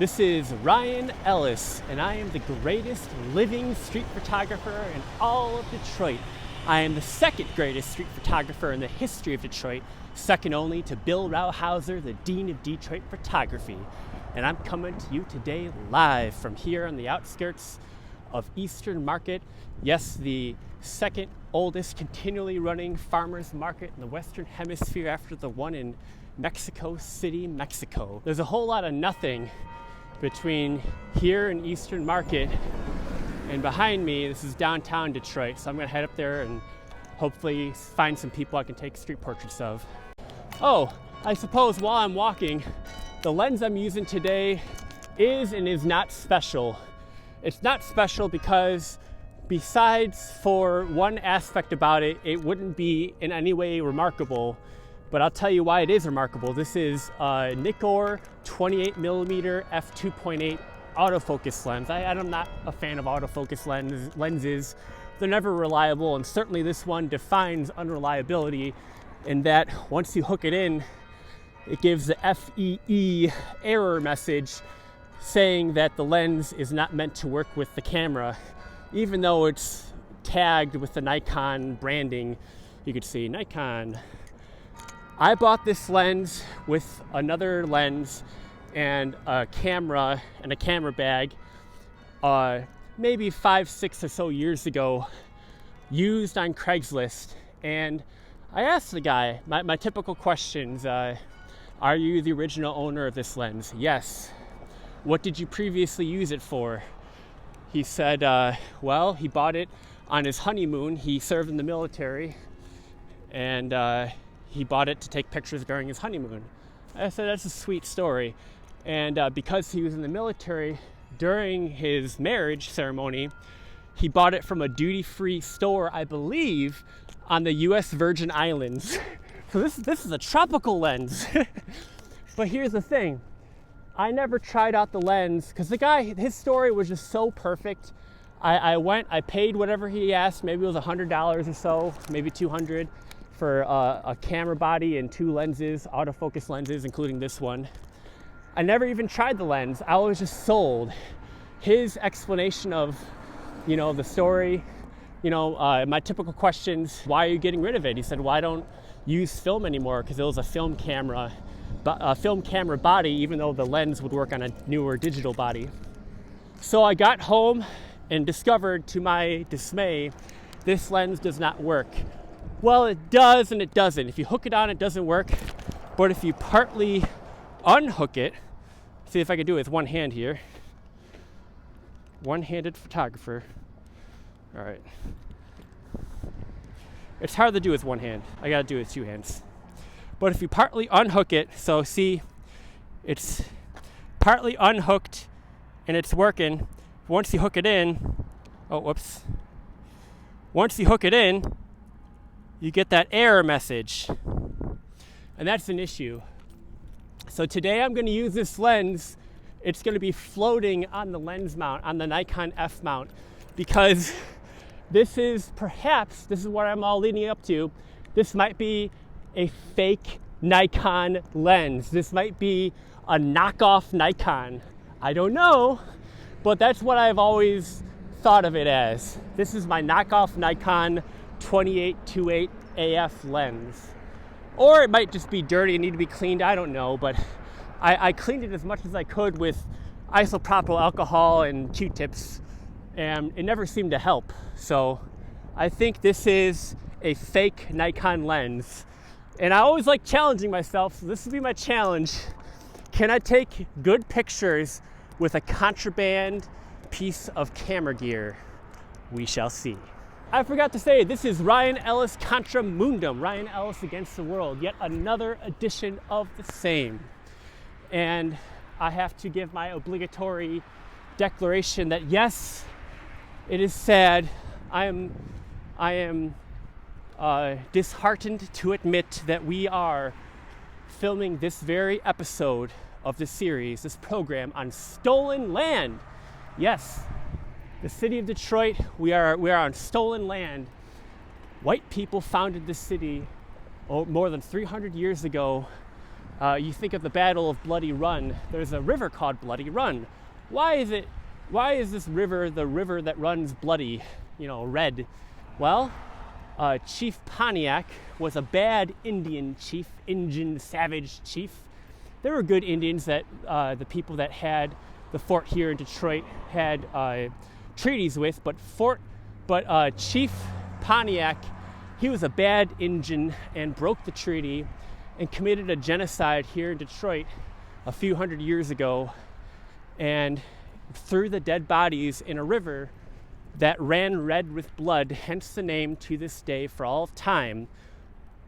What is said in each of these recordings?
This is Ryan Ellis, and I am the greatest living street photographer in all of Detroit. I am the second greatest street photographer in the history of Detroit, second only to Bill Rauhauser, the Dean of Detroit Photography. And I'm coming to you today live from here on the outskirts of Eastern Market. Yes, the second oldest continually running farmers market in the Western Hemisphere after the one in Mexico City, Mexico. There's a whole lot of nothing between here and Eastern Market, and behind me, this is downtown Detroit, so I'm gonna head up there and hopefully find some people I can take street portraits of. Oh, I suppose while I'm walking, the lens I'm using today is and is not special. It's not special because besides for one aspect about it, it wouldn't be in any way remarkable. But I'll tell you why it is remarkable. This is a Nikkor 28mm f2.8 autofocus lens. I'm not a fan of autofocus lenses. They're never reliable, and certainly this one defines unreliability in that once you hook it in, it gives the FEE error message saying that the lens is not meant to work with the camera, even though it's tagged with the Nikon branding. You could see Nikon. I bought this lens with another lens and a camera bag maybe 5, 6 or so years ago, used on Craigslist. And I asked the guy my typical questions. Are you the original owner of this lens? Yes. What did you previously use it for? He said, well, he bought it on his honeymoon. He served in the military, and he bought it to take pictures during his honeymoon. I said, that's a sweet story. And because he was in the military during his marriage ceremony, he bought it from a duty-free store, I believe, on the U.S. Virgin Islands. So this is a tropical lens. But here's the thing. I never tried out the lens because the guy, his story was just so perfect. I paid whatever he asked. Maybe it was $100 or so, maybe $200 for a camera body and 2 lenses, autofocus lenses, including this one. I never even tried the lens. I was just sold. His explanation of, the story, my typical questions, why are you getting rid of it? He said, well, I don't use film anymore because it was a film camera body, even though the lens would work on a newer digital body. So I got home and discovered, to my dismay, this lens does not work. Well, it does and it doesn't. If you hook it on, it doesn't work. But if you partly unhook it, see if I can do it with one hand here. One-handed photographer. All right. It's hard to do with one hand. I gotta do it with 2 hands. But if you partly unhook it, so see, it's partly unhooked and it's working. Once you hook it in, once you hook it in, you get that error message. And that's an issue. So today I'm gonna use this lens. It's gonna be floating on the lens mount, on the Nikon F mount, because this is what I'm all leading up to. This might be a fake Nikon lens. This might be a knockoff Nikon. I don't know, but that's what I've always thought of it as. This is my knockoff Nikon 28-28 AF lens. Or it might just be dirty and need to be cleaned, I don't know, but I cleaned it as much as I could with isopropyl alcohol and Q-tips, and it never seemed to help. So I think this is a fake Nikon lens. And I always like challenging myself, so this will be my challenge. Can I take good pictures with a contraband piece of camera gear? We shall see. I forgot to say, this is Ryan Ellis Contra Mundum, Ryan Ellis Against the World, yet another edition of the same. And I have to give my obligatory declaration that yes, it is sad. I am disheartened to admit that we are filming this very episode of the series, this program, on stolen land. Yes, the city of Detroit, we are on stolen land. White people founded this city more than 300 years ago You think of the Battle of Bloody Run. There's a river called Bloody Run. Why is this river the river that runs bloody, red? Well, Chief Pontiac was a bad Indian chief, Injun savage chief. There were good Indians that the people that had the fort here in Detroit had treaties with, but Chief Pontiac, he was a bad Injun and broke the treaty and committed a genocide here in Detroit a few hundred years ago, and threw the dead bodies in a river that ran red with blood, hence the name to this day for all time,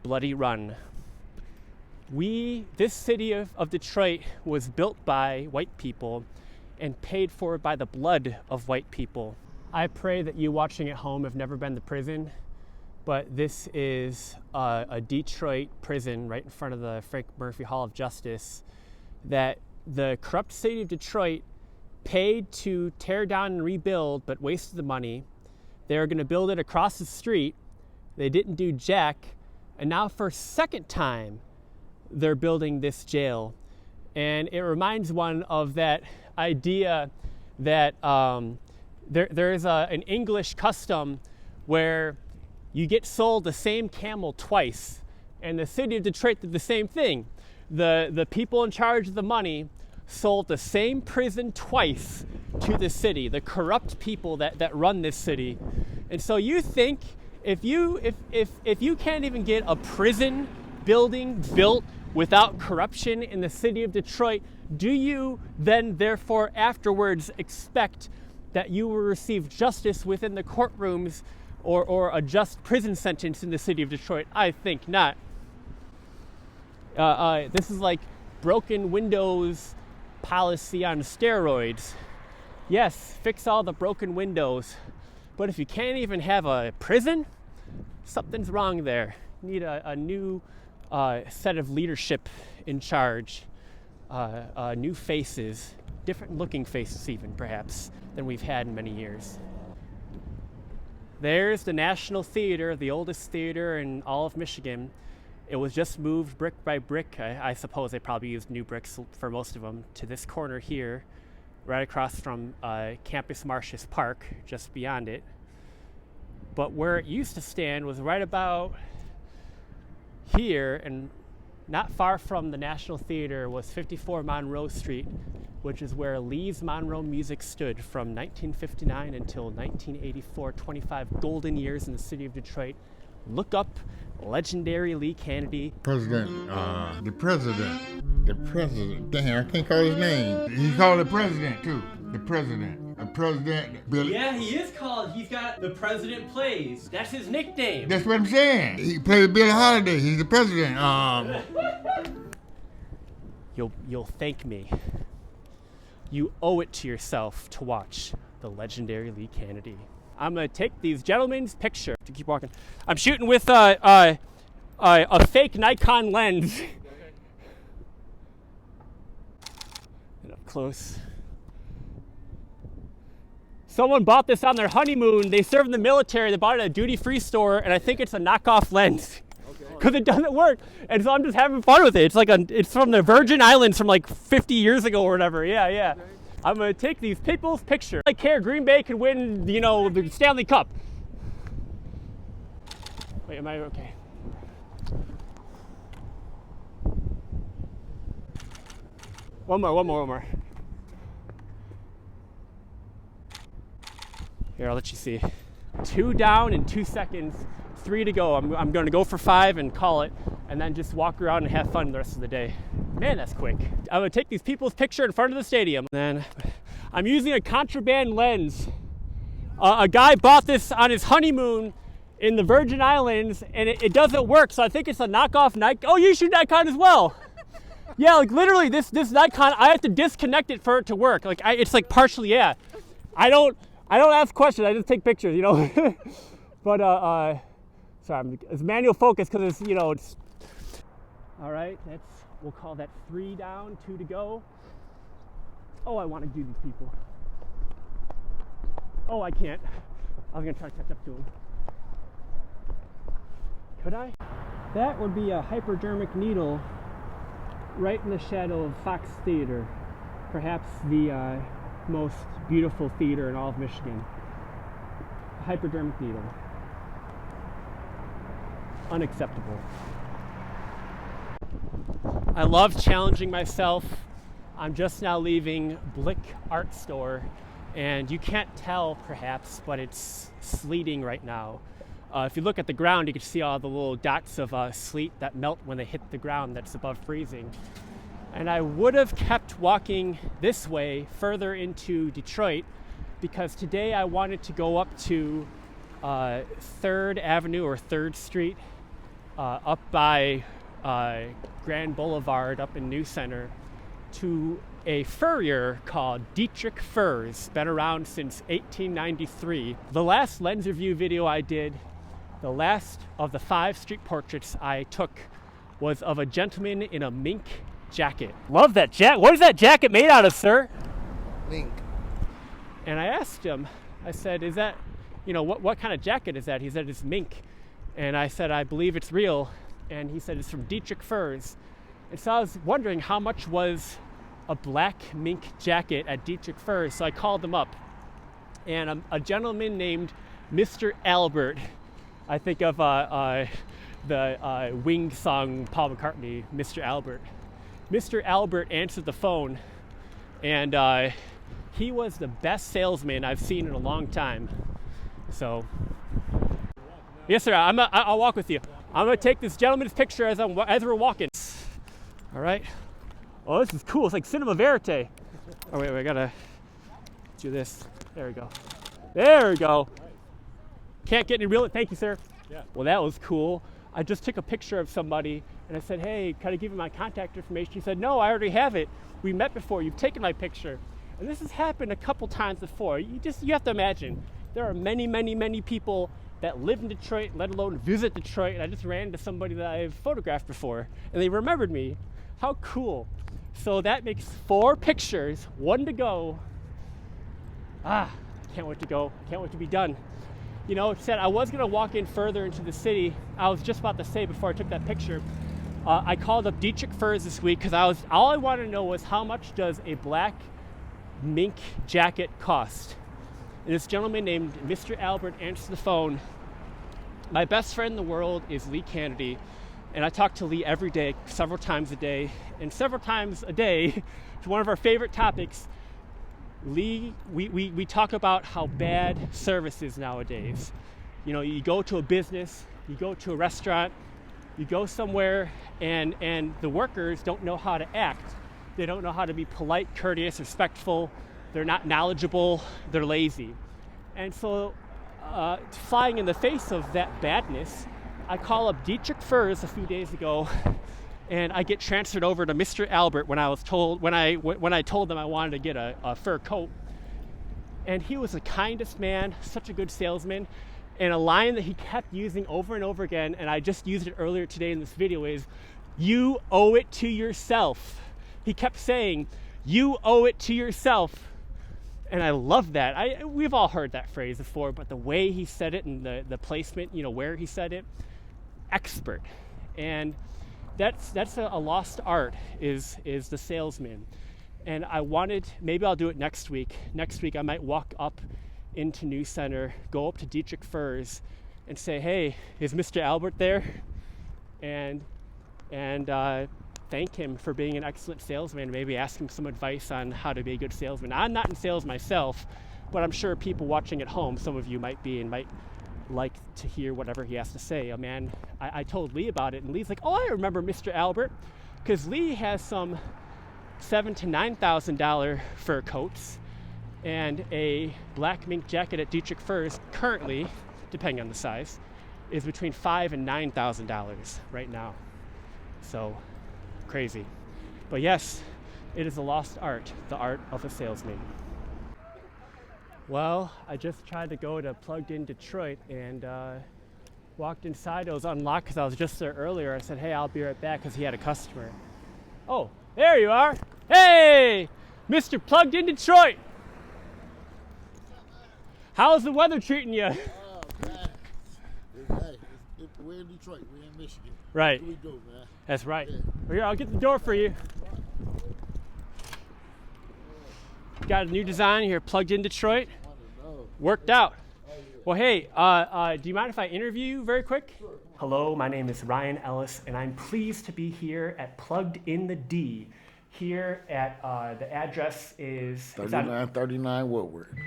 Bloody Run. This city of Detroit was built by white people and paid for by the blood of white people. I pray that you watching at home have never been to prison, but this is a Detroit prison right in front of the Frank Murphy Hall of Justice that the corrupt city of Detroit paid to tear down and rebuild, but wasted the money. They were going to build it across the street. They didn't do jack, and now for a second time, they're building this jail. And it reminds one of that idea that there is an English custom where you get sold the same camel twice. And the city of Detroit did the same thing. The people in charge of the money sold the same prison twice to the city, the corrupt people that run this city. And so you think if you can't even get a prison building built without corruption in the city of Detroit, do you then therefore afterwards expect that you will receive justice within the courtrooms or a just prison sentence in the city of Detroit? I think not. This is like broken windows policy on steroids. Yes, fix all the broken windows, but if you can't even have a prison, something's wrong there. You need a new set of leadership in charge, new faces, different looking faces even perhaps than we've had in many years. There's the National Theater, the oldest theater in all of Michigan. It was just moved brick by brick. I suppose they probably used new bricks for most of them, to this corner here, right across from Campus Martius Park, just beyond it. But where it used to stand was right about here, and not far from the National Theater was 54 Monroe Street, which is where Lee's Monroe Music stood from 1959 until 1984, 25 golden years in the city of Detroit. Look up legendary Lee Kennedy. The president. Damn, I can't call his name. He called the president too. The president, Billy. Yeah, he is called. He's got the president plays. That's his nickname. That's what I'm saying. He played Billie Holiday. He's the president. You'll thank me. You owe it to yourself to watch the legendary Lee Kennedy. I'm gonna take these gentlemen's picture. To keep walking, I'm shooting with a fake Nikon lens. And up close. Someone bought this on their honeymoon. They served in the military. They bought it at a duty-free store, and I think it's a knockoff lens because it doesn't work. And so I'm just having fun with it. It's from the Virgin Islands from like 50 years ago or whatever. Yeah. Okay. I'm gonna take these people's picture. I care Green Bay could win, the Stanley Cup. Wait, am I okay? One more. Here, I'll let you see. 2 down in 2 seconds, 3 to go. I'm gonna go for 5 and call it, and then just walk around and have fun the rest of the day. Man, that's quick. I'm gonna take these people's picture in front of the stadium. Then I'm using a contraband lens. A guy bought this on his honeymoon in the Virgin Islands, and it doesn't work, so I think it's a knockoff Nikon. Oh, you shoot Nikon as well. Yeah, like literally this Nikon, I have to disconnect it for it to work. It's like partially, yeah. I don't ask questions, I just take pictures, But, sorry, it's manual focus because it's, all right, we'll call that 3 down, 2 to go. Oh, I want to do these people. Oh, I can't. I was going to try to catch up to them. Could I? That would be a hypodermic needle right in the shadow of Fox Theater, perhaps the most beautiful theater in all of Michigan. A hypodermic needle. Unacceptable. I love challenging myself. I'm just now leaving Blick Art Store, and you can't tell perhaps, but it's sleeting right now. If you look at the ground, you can see all the little dots of sleet that melt when they hit the ground that's above freezing. And I would have kept walking this way further into Detroit, because today I wanted to go up to 3rd Avenue or 3rd Street, up by Grand Boulevard up in New Center, to a furrier called Dietrich Furs, been around since 1893. The last lens review video I did, the last of the 5 street portraits I took, was of a gentleman in a mink jacket. Love that jacket. What is that jacket made out of, sir? Mink. And I asked him, I said, is that, what kind of jacket is that? He said, it's mink. And I said, I believe it's real. And he said, it's from Dietrich Furs. And so I was wondering how much was a black mink jacket at Dietrich Furs. So I called them up. And a gentleman named Mr. Albert, I think of the Wing song, Paul McCartney, Mr. Albert. Mr. Albert answered the phone, and he was the best salesman I've seen in a long time. So, yes, sir. I'll walk with you. I'm gonna take this gentleman's picture as we're walking. All right. Oh, this is cool. It's like cinema verite. Oh wait, I gotta do this. There we go. There we go. Can't get any real. Thank you, sir. Yeah. Well, that was cool. I just took a picture of somebody, and I said, "Hey, can I give you my contact information?" He said, "No, I already have it. We met before. You've taken my picture." And this has happened a couple times before. You have to imagine there are many, many, many people that live in Detroit, let alone visit Detroit. And I just ran into somebody that I've photographed before, and they remembered me. How cool! So that makes 4 pictures, 1 to go. Can't wait to go. Can't wait to be done. Said I was gonna walk in further into the city. I was just about to say before I took that picture, I called up Dietrich Furs this week because all I wanted to know was how much does a black mink jacket cost. And this gentleman named Mr. Albert answered the phone. My best friend in the world is Lee Kennedy, and I talk to Lee every day, several times a day, and several times a day. It's one of our favorite topics. Lee, we talk about how bad service is nowadays. You go to a business, you go to a restaurant, you go somewhere, and the workers don't know how to act. They don't know how to be polite, courteous, respectful. They're not knowledgeable. They're lazy. And so, flying in the face of that badness, I call up Dietrich Furs a few days ago, and I get transferred over to Mr. Albert when I told them I wanted to get a fur coat. And he was the kindest man, such a good salesman. And a line that he kept using over and over again, and I just used it earlier today in this video, is, "You owe it to yourself." He kept saying, "You owe it to yourself." And I love that. We've all heard that phrase before, but the way he said it and the placement, where he said it, expert. And that's a lost art, is the salesman. And I wanted, maybe I'll do it next week. Next week I might walk up into New Center, go up to Dietrich Furs and say, "Hey, is Mr. Albert there?" And thank him for being an excellent salesman. Maybe ask him some advice on how to be a good salesman. I'm not in sales myself, but I'm sure people watching at home, some of you might be and might like to hear whatever he has to say. I told Lee about it, and Lee's like, "Oh, I remember Mr. Albert," because Lee has some $7,000 to $9,000 fur coats and a black mink jacket at Dietrich Furs currently, depending on the size, is between $5,000 and $9,000 right now. So crazy. But yes, it is a lost art, the art of a salesman. Well, I just tried to go to Plugged In Detroit and walked inside. It was unlocked because I was just there earlier. I said, "Hey, I'll be right back," because he had a customer. Oh, there you are. Hey, Mr. Plugged In Detroit. How's the weather treating you? Oh, man. It's We're in Detroit. We're in Michigan. Right. What do we do, man? That's right. Yeah. Well, here, I'll get the door for you. Got a new design here, plugged in Detroit. Worked out. Well, hey, do you mind if I interview you very quick? Sure. Hello, my name is Ryan Ellis, and I'm pleased to be here at Plugged in the D. Here at, the address is... 3939 Woodward.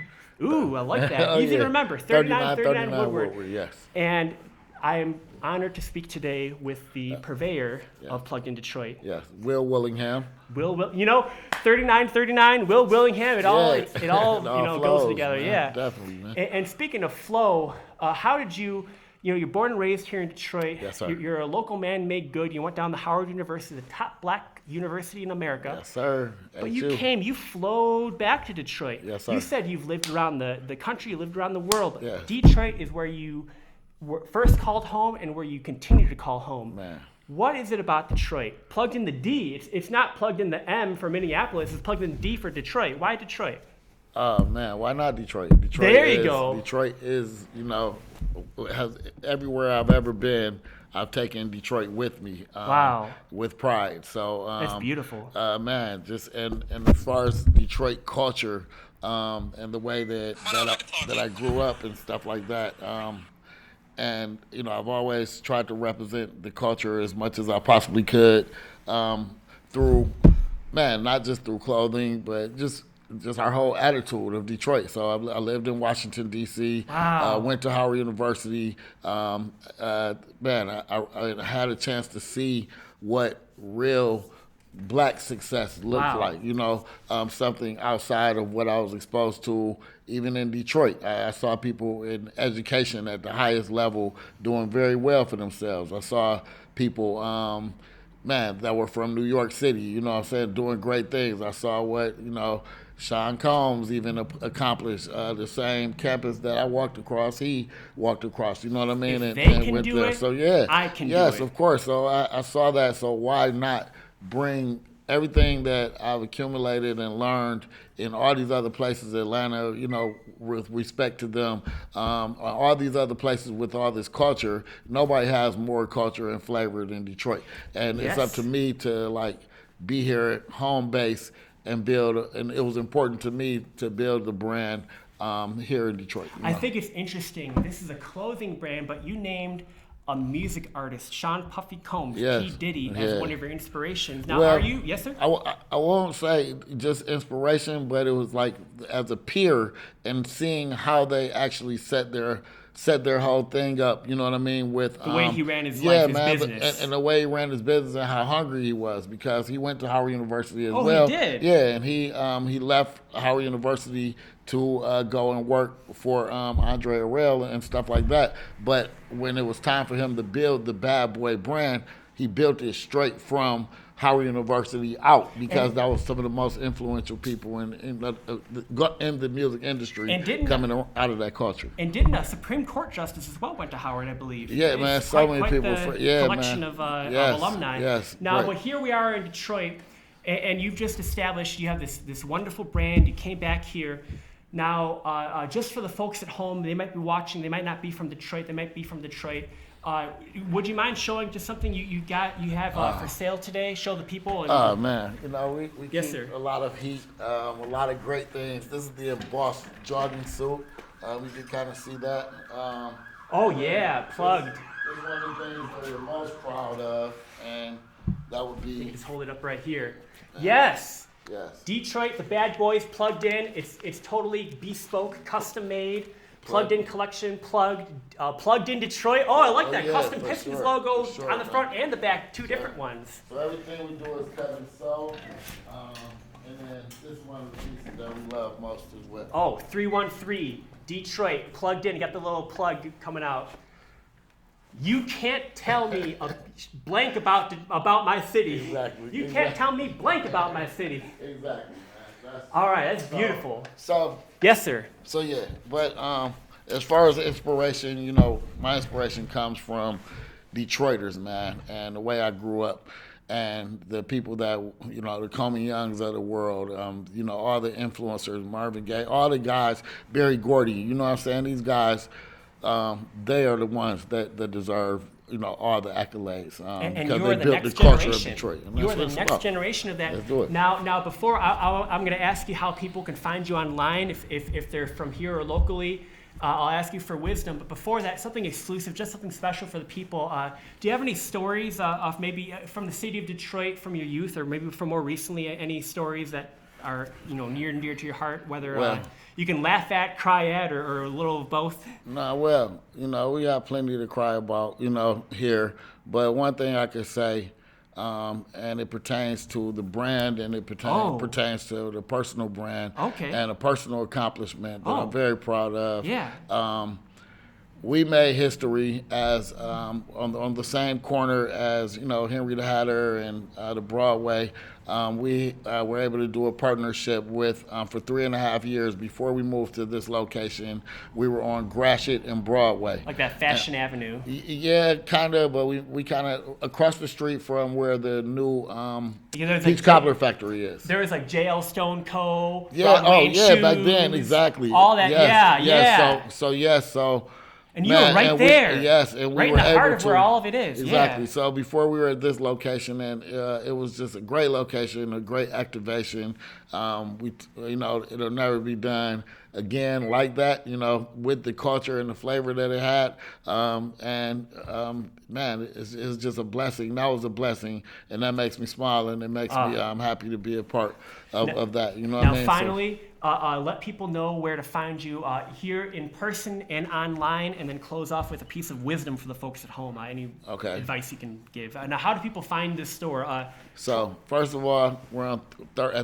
Ooh, I like that. Easy to remember. 3939 Woodward. Yes. And I am honored to speak today with the purveyor of Plugged in Detroit. Yes, Will Willingham. You know, 3939, Will Willingham, it all it all goes flows, together, man. yeah. Definitely, man. And speaking of flow, how did you're born and raised here in Detroit. Yes, sir. You're a local man made good. You went down to Howard University, the top black university in America. Yes, sir. But you flowed back to Detroit. Yes, sir. You said you've lived around the country, you lived around the world. Yes. Detroit is where you first called home and where you continue to call home. Man. What is it about Detroit? Plugged in the D. It's not plugged in the M for Minneapolis. It's plugged in the D for Detroit. Why Detroit? Oh, man, why not Detroit? Detroit is, has everywhere I've ever been, I've taken Detroit with me. Wow. With pride. So that's beautiful. Man, just and as far as Detroit culture, and the way that I grew up and stuff like that. And I've always tried to represent the culture as much as I possibly could, through, not just through clothing, but just our whole attitude of Detroit. So I lived in Washington, D.C., wow. Went to Howard University. I had a chance to see what real black success looked wow. like, something outside of what I was exposed to, even in Detroit. I saw people in education at the highest level doing very well for themselves. I saw people, that were from New York City, doing great things. I saw what, Sean Combs even accomplished. The same campus that I walked across, he walked across, you know what I mean? If they can went do there. it, So yeah, I can do it. Yes, of course. So I saw that. So why not bring everything that I've accumulated and learned in all these other places, Atlanta, with respect to them, all these other places with all this culture, nobody has more culture and flavor than Detroit. And yes. It's up to me to be here at home base and build, and it was important to me to build the brand here in Detroit. I think it's interesting. This is a clothing brand, but you named a music artist, Sean Puffy Combs, yes. P. Diddy, as one of your inspirations. Now, well, are you? Yes, sir? I won't say just inspiration, but it was like as a peer and seeing how they actually set their whole thing up, you know what I mean? With the way he ran his life, his business. And the way he ran his business and how hungry he was, because he went to Howard University as well. Oh, he did? Yeah, and he left Howard University to go and work for Andre Harrell and stuff like that. But when it was time for him to build the Bad Boy brand, he built it straight from Howard University out, because that was some of the most influential people in the music industry coming out of that culture. And didn't a Supreme Court justice as well went to Howard, I believe? Yeah, man, so many people. Collection man. of alumni. Yes. Now, right. But here we are in Detroit, and you've just established, you have this wonderful brand. You came back here. Now, just for the folks at home, they might be watching. They might not be from Detroit. They might be from Detroit. Would you mind showing just something you have for sale today? Show the people. Man, we yes, keep sir. a lot of heat, a lot of great things. This is the embossed jogging suit. We can kind of see that. Oh yeah, plugged. This is one of the things that we're most proud of, and that would be. You can just hold it up right here. Yes. Yes. Detroit, the Bad Boys, plugged in. It's totally bespoke, custom made. Plugged in collection, plugged in Detroit. Oh, I like that. Yeah, Custom Pistons logo on the front and the back, two different ones. So everything we do is cut and sew. And then this is one of the pieces that we love most as well. Oh, 313, Detroit, plugged in. You got the little plug coming out. You can't tell me a blank about my city. Exactly. You can't tell me blank about my city. Exactly, man. All right, that's beautiful. So yes, sir. So yeah, but as far as inspiration, my inspiration comes from Detroiters, man, and the way I grew up, and the people that the Coleman Youngs of the world, all the influencers, Marvin Gaye, all the guys, Barry Gordy. You know what I'm saying? These guys, they are the ones that deserve all the accolades. And because you're they the built next the culture of generation. Detroit. And You're that's the what it's next about. generation of that. Let's do it. Now before I'm going to ask you how people can find you online if they're from here or locally. I'll ask you for wisdom, but before that, something exclusive, just something special for the people. Do you have any stories of maybe from the city of Detroit, from your youth, or maybe from more recently, any stories that are near and dear to your heart, whether you can laugh at, cry at, or a little of both? No, well, we got plenty to cry about, here. But one thing I could say, and it pertains to the brand, and it pertains to the personal brand, and a personal accomplishment that I'm very proud of. Yeah. We made history as on the same corner as Henry the Hatter and the Broadway. We were able to do a partnership with for 3.5 years before we moved to this location. We were on Gratiot and Broadway, Like that Fashion Avenue. Yeah, kind of, but we kind of across the street from where the new there's Peach Cobbler factory is. There was like JL Stone Co. Yeah, Broadway back Shoes, then, exactly. All that, yeah. So. And you were right there. And we right were in the heart able of to, where all of it is. Exactly. Yeah. So before we were at this location, and it was just a great location, a great activation. It'll never be done again like that. With the culture and the flavor that it had. Man, it's just a blessing. That was a blessing, and that makes me smile, and it makes me happy to be a part of that. You know what I mean? Now, finally. Let people know where to find you here in person and online, and then close off with a piece of wisdom for the folks at home. Any advice you can give? Now, how do people find this store? So, first of all, we're at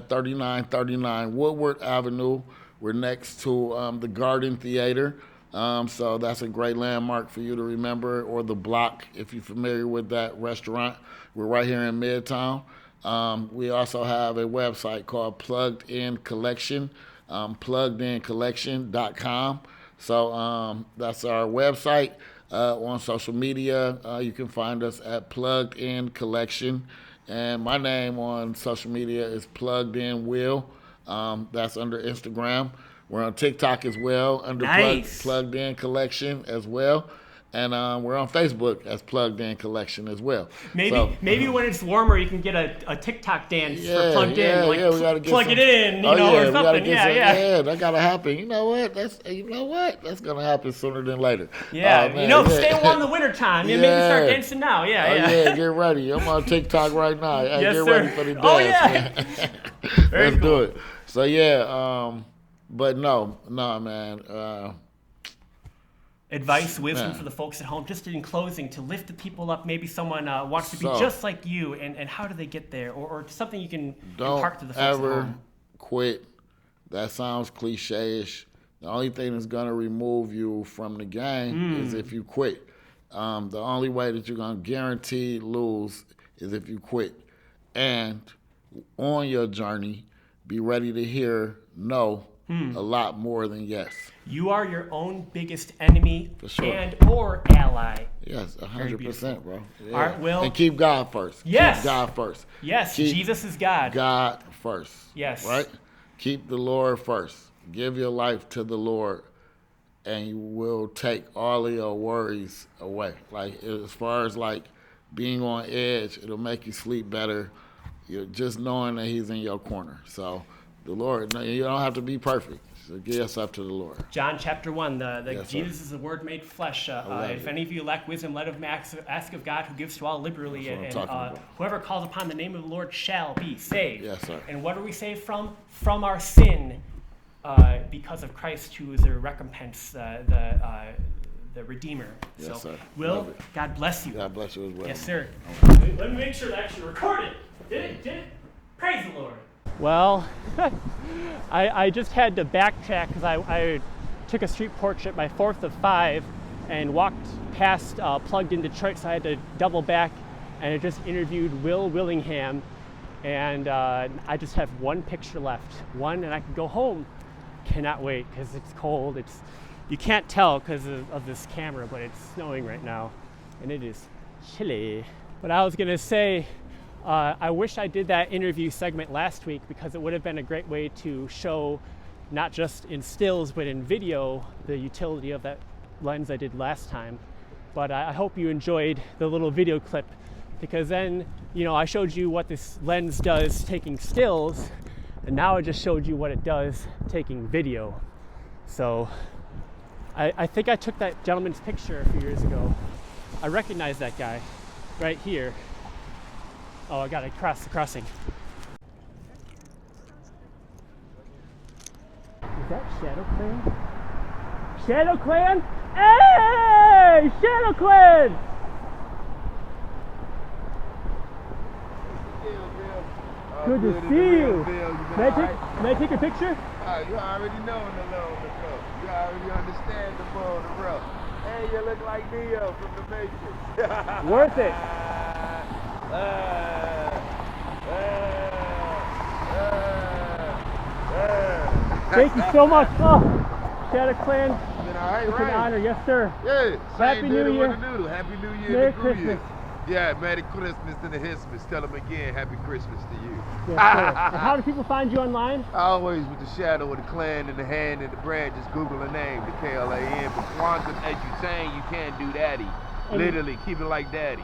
3939 Woodward Avenue. We're next to the Garden Theater. So that's a great landmark for you to remember, or the Block, if you're familiar with that restaurant. We're right here in Midtown. We also have a website called Plugged In Collection, pluggedincollection.com. So that's our website. On social media, you can find us at Plugged In Collection. And my name on social media is Plugged In Will. That's under Instagram. We're on TikTok as well, under Plugged In Collection as well. And we're on Facebook as Plugged In Collection as well. Maybe when it's warmer, you can get a TikTok dance for Plugged In. Like, we gotta get plug it in, or something. Yeah, that gotta happen. You know what? That's gonna happen sooner than later. Yeah, stay warm in the wintertime. Maybe start dancing now. Get ready. I'm on TikTok right now. Yes, get sir. ready for the dance. Oh yeah. Let's do it. So but no, man. Advice, wisdom for the folks at home, just in closing, to lift the people up. Maybe someone wants to be just like you, and how do they get there? Or something you can impart to the folks at home. Don't ever quit. That sounds cliche-ish. The only thing that's going to remove you from the game is if you quit. The only way that you're going to guarantee lose is if you quit. And on your journey, be ready to hear no a lot more than yes. You are your own biggest enemy and or ally. Yes, 100%, bro. Yeah. All right, Will. And keep God first. Yes. Keep God first. Yes, Jesus is God. God first. Yes. Right? Keep the Lord first. Give your life to the Lord, and you will take all of your worries away. Like, as far as like being on edge, it'll make you sleep better. You're just knowing that He's in your corner. So the Lord, you don't have to be perfect. So give yourself to the Lord. John chapter 1, Yes, Jesus is the Word made flesh. If any of you lack wisdom, let him ask of God, who gives to all liberally. And whoever calls upon the name of the Lord shall be saved. Yes, sir. And what are we saved from? From our sin, because of Christ, who is the recompense, the Redeemer. Yes, sir. Will, God bless you. God bless you as well. Yes, sir. Let me make sure that actually recorded. Did it? Praise the Lord. Well, I just had to backtrack because I took a street portrait, my 4th of 5, and walked past Plugged In Detroit, so I had to double back, and I just interviewed Will Willingham, and I just have one picture left, and I can go home. Cannot wait because it's cold. You can't tell because of this camera, but it's snowing right now, and it is chilly. But I was gonna say, I wish I did that interview segment last week because it would have been a great way to show, not just in stills, but in video, the utility of that lens I did last time. But I hope you enjoyed the little video clip, because then, you know, I showed you what this lens does taking stills, and now I just showed you what it does taking video. So I think I took that gentleman's picture a few years ago. I recognize that guy right here. Oh, I gotta cross the crossing. Is that Shadow Clan? Shadow Clan? Hey! Shadow Clan! Good to see you. May I take a picture? You already know in the low, you already understand the bull, the rough. Hey, you look like Neo from the Matrix. Worth it. Thank you so much. Oh, Shadow Clan. It's an honor, yes sir. Yeah, Happy New Year. Happy New Year. Merry Christmas. Yeah, Merry Christmas and the Christmas. Tell them again, Happy Christmas to you. Yes, sir. And how do people find you online? Always with the shadow of the clan in the hand and the brand. Just Google the name, the K-L-A-N. But Quantum Edutainment, you can't do daddy. Literally, keep it like daddy.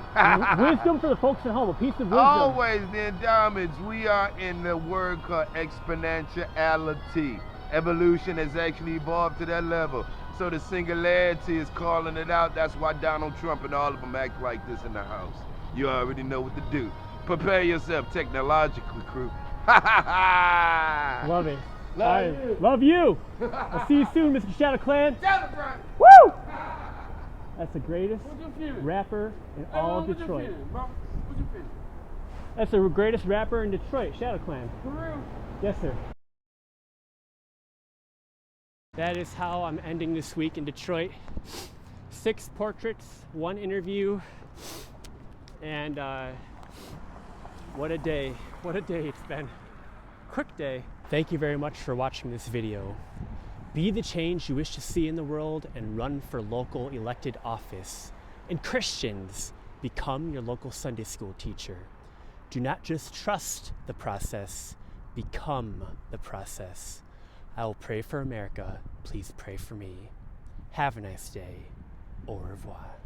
Wisdom for the folks at home, a piece of wisdom. Always the endowments. We are in the word called exponentiality. Evolution has actually evolved to that level. So the singularity is calling it out. That's why Donald Trump and all of them act like this in the house. You already know what to do. Prepare yourself technologically, crew. Love it. Love you. I'll see you soon, Mr. Shadow Clan. Woo! That's the greatest rapper in all of Detroit. That's the greatest rapper in Detroit, Shadow Clan. For real? Yes, sir. That is how I'm ending this week in Detroit. 6 portraits, 1 interview, and what a day. What a day it's been. Quick day. Thank you very much for watching this video. Be the change you wish to see in the world and run for local elected office. And Christians, become your local Sunday school teacher. Do not just trust the process, become the process. I will pray for America. Please pray for me. Have a nice day. Au revoir.